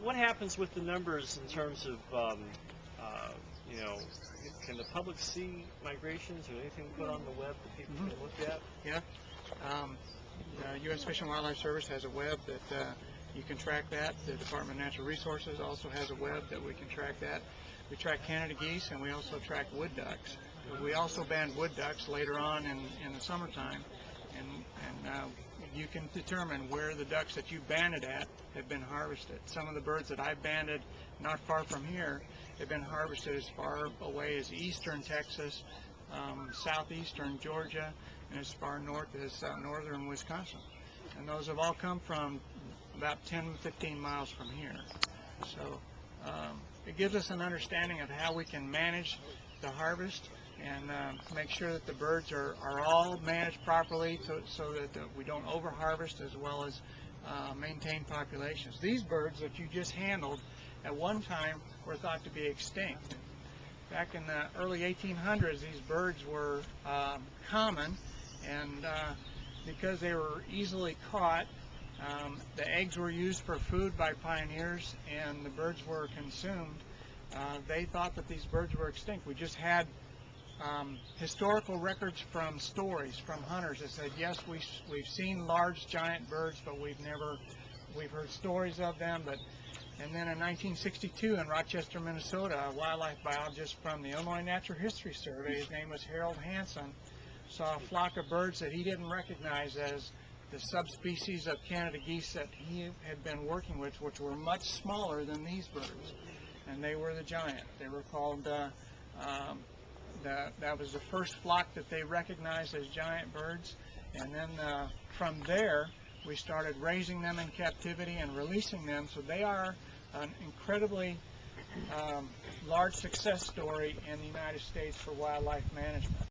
What happens with the numbers in terms of you know, can the public see migrations or anything put on the web that people can look at? Yeah. The U.S. Fish and Wildlife Service has a web that you can track that. The Department of Natural Resources also has a web that we can track that. We track Canada geese and we also track wood ducks. We also banned wood ducks later on in the summertime, and you can determine where the ducks that you banded at have been harvested. Some of the birds that I banded not far from here have been harvested as far away as eastern Texas, southeastern Georgia, and as far north as northern Wisconsin. And those have all come from about 10-15 miles from here. So it gives us an understanding of how we can manage the harvest and make sure that the birds are all managed properly so that we don't over-harvest, as well as maintain populations. These birds that you just handled at one time were thought to be extinct. Back in the early 1800s, these birds were common, and because they were easily caught, the eggs were used for food by pioneers and the birds were consumed. They thought that these birds were extinct. We just had historical records from stories from hunters that said, yes, we've seen large giant birds, but we've heard stories of them. And then in 1962 in Rochester, Minnesota, a wildlife biologist from the Illinois Natural History Survey, his name was Harold Hansen, saw a flock of birds that he didn't recognize as the subspecies of Canada geese that he had been working with, which were much smaller than these birds, and they were the giant. They were called that was the first flock that they recognized as giant birds, and then from there we started raising them in captivity and releasing them. So they are an incredibly large success story in the United States for wildlife management.